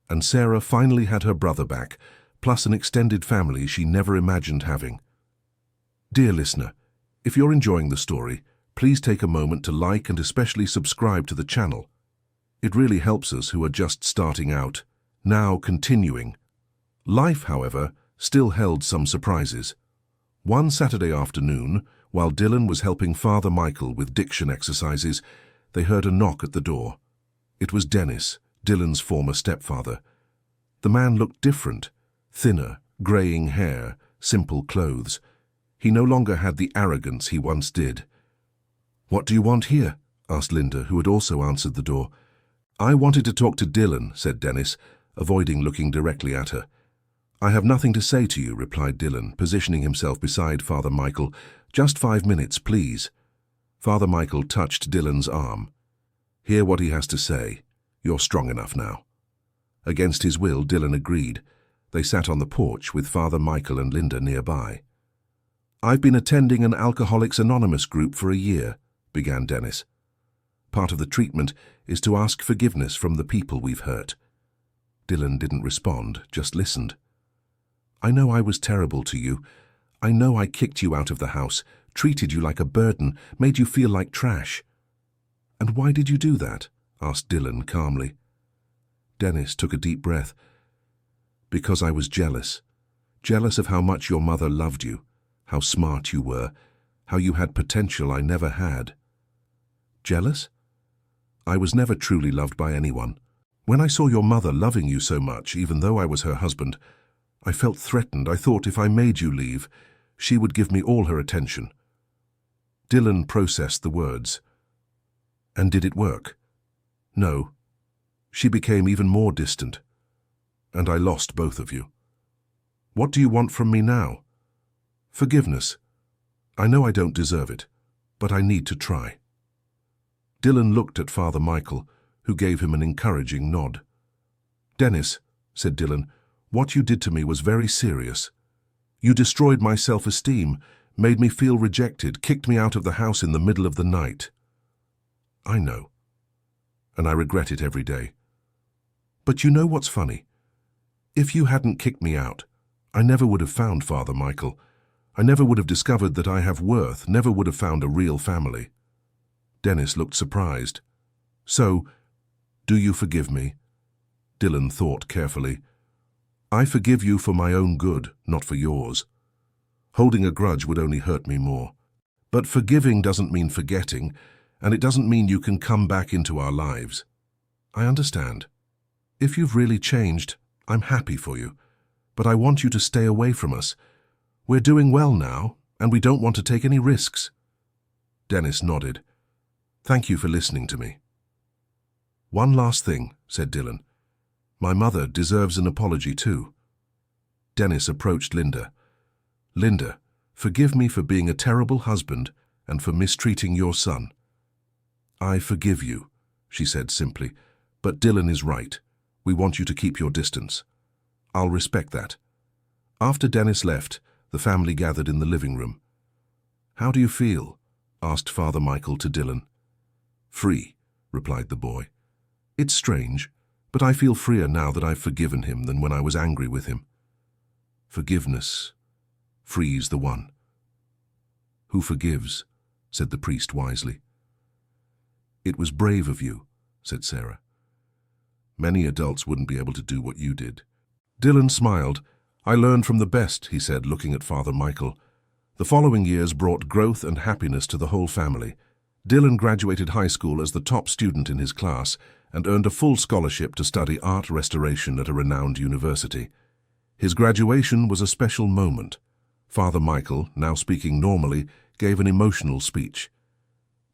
Speaker 1: And Sarah finally had her brother back, plus an extended family she never imagined having. Dear listener, if you're enjoying the story, please take a moment to like and especially subscribe to the channel. It really helps us who are just starting out. Now continuing. Life, however, still held some surprises. One Saturday afternoon, while Dylan was helping Father Michael with diction exercises, they heard a knock at the door. It was Dennis, Dylan's former stepfather. The man looked different, thinner, greying hair, simple clothes. He no longer had the arrogance he once did. "What do you want here?" asked Linda, who had also answered the door. "I wanted to talk to Dylan," said Dennis, avoiding looking directly at her. "I have nothing to say to you," replied Dylan, positioning himself beside Father Michael. "Just 5 minutes, please." Father Michael touched Dylan's arm. "Hear what he has to say. You're strong enough now." Against his will, Dylan agreed. They sat on the porch with Father Michael and Linda nearby. "I've been attending an Alcoholics Anonymous group for a year," began Dennis. "Part of the treatment is to ask forgiveness from the people we've hurt." Dylan didn't respond, just listened. "I know I was terrible to you. I know I kicked you out of the house, treated you like a burden, made you feel like trash." "And why did you do that?" asked Dylan calmly. Dennis took a deep breath. "Because I was jealous. Jealous of how much your mother loved you, how smart you were, how you had potential I never had." "Jealous? I was never truly loved by anyone. When I saw your mother loving you so much, even though I was her husband, I felt threatened. I thought if I made you leave, she would give me all her attention." Dylan processed the words. "And did it work?" "No. She became even more distant. And I lost both of you. What do you want from me now?" "Forgiveness. I know I don't deserve it, but I need to try." Dylan looked at Father Michael, who gave him an encouraging nod. "Dennis," said Dylan, "what you did to me was very serious. You destroyed my self-esteem, made me feel rejected, kicked me out of the house in the middle of the night." "I know. And I regret it every day. But you know what's funny? If you hadn't kicked me out, I never would have found Father Michael. I never would have discovered that I have worth, never would have found a real family." Dennis looked surprised. "So, do you forgive me?" Dylan thought carefully. "I forgive you for my own good, not for yours. Holding a grudge would only hurt me more. But forgiving doesn't mean forgetting, and it doesn't mean you can come back into our lives. I understand. If you've really changed, I'm happy for you. But I want you to stay away from us. We're doing well now, and we don't want to take any risks." Dennis nodded. "Thank you for listening to me." "One last thing," said Dylan. "My mother deserves an apology too." Dennis approached Linda. "Linda, forgive me for being a terrible husband and for mistreating your son." "I forgive you," she said simply, "but Dylan is right. We want you to keep your distance. I'll respect that." After Dennis left, the family gathered in the living room. "How do you feel?" asked Father Michael to Dylan. "Free," replied the boy. "It's strange, but I feel freer now that I've forgiven him than when I was angry with him." "Forgiveness frees the one who forgives," said the priest wisely. "It was brave of you," said Sarah. "Many adults wouldn't be able to do what you did." Dylan smiled. "I learned from the best," he said, looking at Father Michael. The following years brought growth and happiness to the whole family. Dylan graduated high school as the top student in his class and earned a full scholarship to study art restoration at a renowned university. His graduation was a special moment. Father Michael, now speaking normally, gave an emotional speech.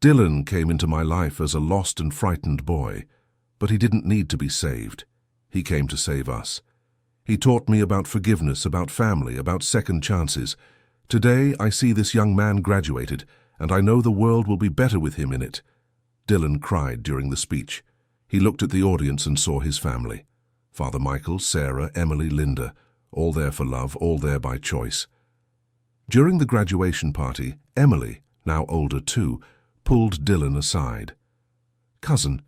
Speaker 1: "Dylan came into my life as a lost and frightened boy, but he didn't need to be saved. He came to save us. He taught me about forgiveness, about family, about second chances. Today I see this young man graduated, and I know the world will be better with him in it." Dylan cried during the speech. He looked at the audience and saw his family. Father Michael, Sarah, Emily, Linda, all there for love, all there by choice. During the graduation party, Emily, now older too, pulled Dylan aside. "Cousin,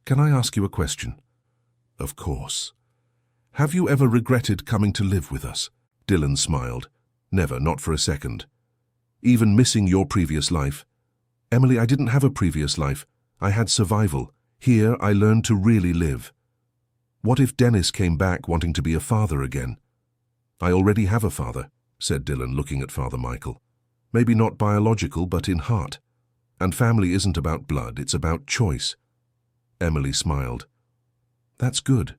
Speaker 1: can I ask you a question?" "Of course." "Have you ever regretted coming to live with us?" Dylan smiled. "Never, not for a second. Even missing your previous life?" "Emily, I didn't have a previous life. I had survival. Here, I learned to really live." "What if Dennis came back wanting to be a father again?" "I already have a father," said Dylan, looking at Father Michael. "Maybe not biological, but in heart. And family isn't about blood, it's about choice." Emily smiled. "That's good,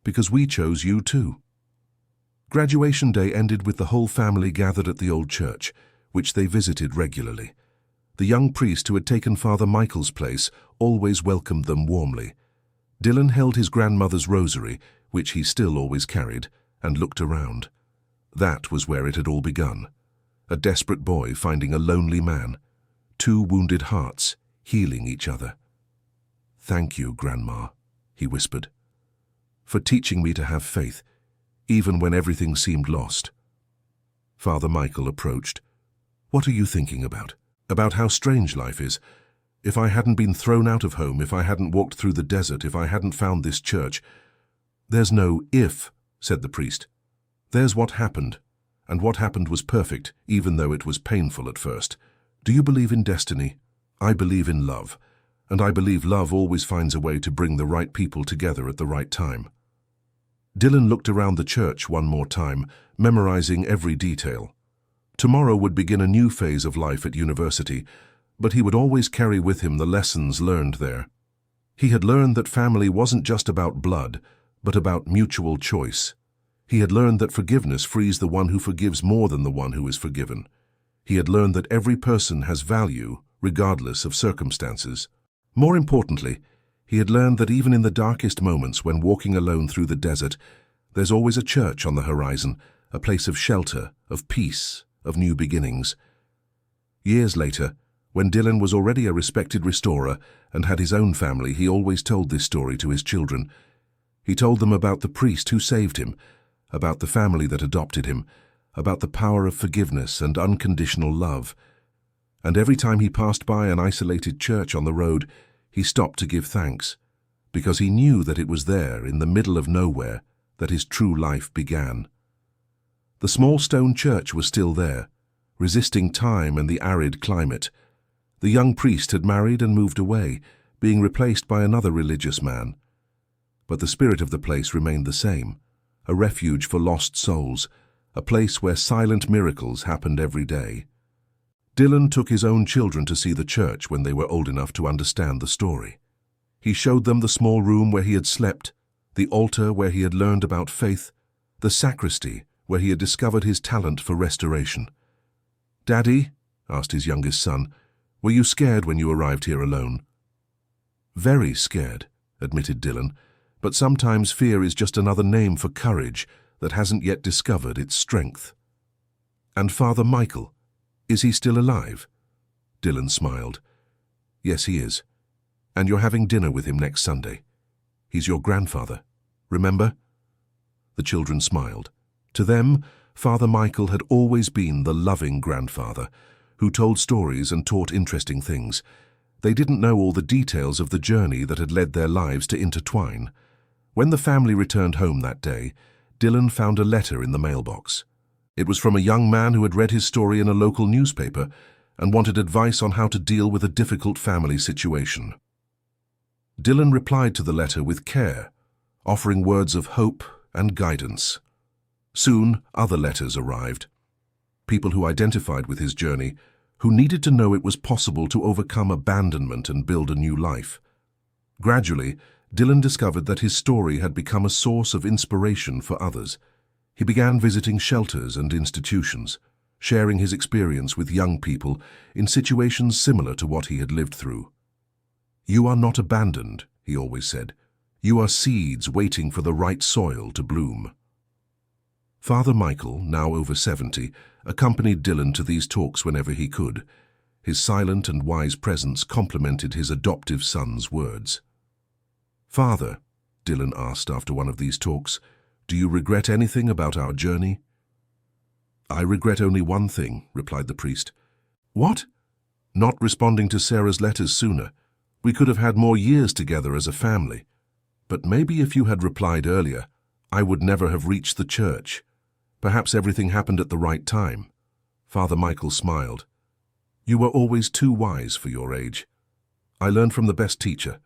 Speaker 1: because we chose you too." Graduation day ended with the whole family gathered at the old church, which they visited regularly. The young priest who had taken Father Michael's place always welcomed them warmly. Dylan held his grandmother's rosary, which he still always carried, and looked around. That was where it had all begun. A desperate boy finding a lonely man. Two wounded hearts healing each other. "Thank you, Grandma," he whispered, "for teaching me to have faith, even when everything seemed lost." Father Michael approached. "What are you thinking about? About how strange life is? If I hadn't been thrown out of home, if I hadn't walked through the desert, if I hadn't found this church—" "There's no if," said the priest. "There's what happened, and what happened was perfect, even though it was painful at first. Do you believe in destiny? I believe in love, and I believe love always finds a way to bring the right people together at the right time." Dylan looked around the church one more time, memorizing every detail. Tomorrow would begin a new phase of life at university, but he would always carry with him the lessons learned there. He had learned that family wasn't just about blood, but about mutual choice. He had learned that forgiveness frees the one who forgives more than the one who is forgiven. He had learned that every person has value, regardless of circumstances. More importantly, he had learned that even in the darkest moments when walking alone through the desert, there's always a church on the horizon, a place of shelter, of peace, of new beginnings. Years later, when Dylan was already a respected restorer and had his own family, he always told this story to his children. He told them about the priest who saved him, about the family that adopted him, about the power of forgiveness and unconditional love. And every time he passed by an isolated church on the road, he stopped to give thanks, because he knew that it was there, in the middle of nowhere, that his true life began. The small stone church was still there, resisting time and the arid climate. The young priest had married and moved away, being replaced by another religious man. But the spirit of the place remained the same, a refuge for lost souls, a place where silent miracles happened every day. Dylan took his own children to see the church when they were old enough to understand the story. He showed them the small room where he had slept, the altar where he had learned about faith, the sacristy where he had discovered his talent for restoration. "Daddy," asked his youngest son, "were you scared when you arrived here alone?" "Very scared," admitted Dylan, "but sometimes fear is just another name for courage that hasn't yet discovered its strength." "And Father Michael, is he still alive?" Dylan smiled. "Yes, he is. And you're having dinner with him next Sunday. He's your grandfather, remember?" The children smiled. To them, Father Michael had always been the loving grandfather, who told stories and taught interesting things. They didn't know all the details of the journey that had led their lives to intertwine. When the family returned home that day, Dylan found a letter in the mailbox. It was from a young man who had read his story in a local newspaper and wanted advice on how to deal with a difficult family situation. Dylan replied to the letter with care, offering words of hope and guidance. Soon, other letters arrived. People who identified with his journey, who needed to know it was possible to overcome abandonment and build a new life. Gradually, Dylan discovered that his story had become a source of inspiration for others. He began visiting shelters and institutions, sharing his experience with young people in situations similar to what he had lived through. "You are not abandoned," he always said. "You are seeds waiting for the right soil to bloom." Father Michael, now over 70, accompanied Dylan to these talks whenever he could. His silent and wise presence complemented his adoptive son's words. "Father," Dylan asked after one of these talks, "do you regret anything about our journey?" "I regret only one thing," replied the priest. "What?" "Not responding to Sarah's letters sooner. We could have had more years together as a family. But maybe if you had replied earlier, I would never have reached the church. Perhaps everything happened at the right time. Father Michael smiled. You were always too wise for your age. I learned from the best teacher.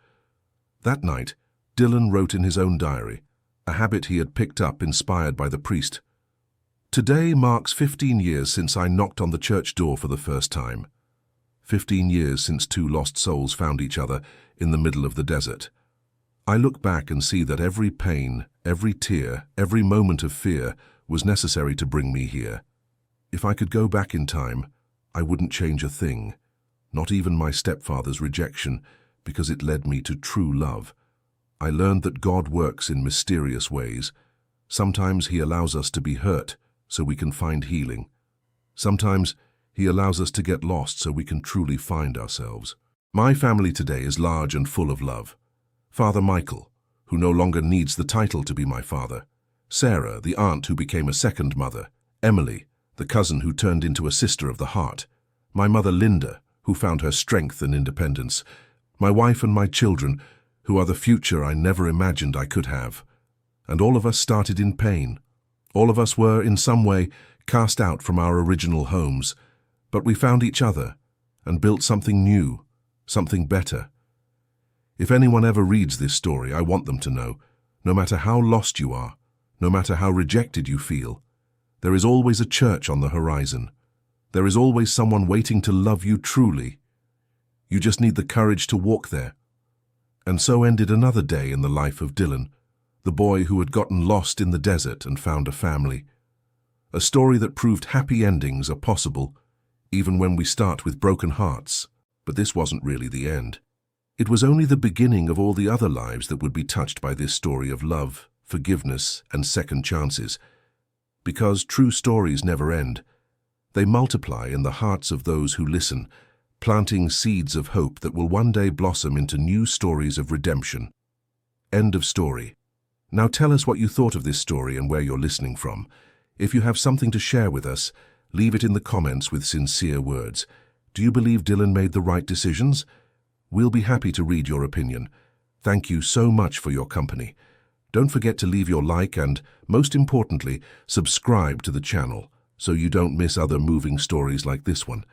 Speaker 1: That night, Dylan wrote in his own diary, a habit he had picked up inspired by the priest. Today marks 15 years since I knocked on the church door for the first time. 15 years since two lost souls found each other in the middle of the desert. I look back and see that every pain, every tear, every moment of fear was necessary to bring me here. If I could go back in time, I wouldn't change a thing, not even my stepfather's rejection, because it led me to true love. I learned that God works in mysterious ways. Sometimes He allows us to be hurt so we can find healing. Sometimes He allows us to get lost so we can truly find ourselves. My family today is large and full of love. Father Michael, who no longer needs the title to be my father. Sarah, the aunt who became a second mother. Emily, the cousin who turned into a sister of the heart. My mother Linda, who found her strength and independence. My wife and my children, who are the future I never imagined I could have. And all of us started in pain. All of us were, in some way, cast out from our original homes. But we found each other and built something new, something better. If anyone ever reads this story, I want them to know, no matter how lost you are, no matter how rejected you feel, there is always a church on the horizon. There is always someone waiting to love you truly. You just need the courage to walk there. And so ended another day in the life of Dylan, the boy who had gotten lost in the desert and found a family. A story that proved happy endings are possible, even when we start with broken hearts. But this wasn't really the end. It was only the beginning of all the other lives that would be touched by this story of love, forgiveness, and second chances. Because true stories never end. They multiply in the hearts of those who listen, planting seeds of hope that will one day blossom into new stories of redemption. End of story. Now tell us what you thought of this story and where you're listening from. If you have something to share with us, leave it in the comments with sincere words. Do you believe Dylan made the right decisions? We'll be happy to read your opinion. Thank you so much for your company. Don't forget to leave your like and, most importantly, subscribe to the channel so you don't miss other moving stories like this one.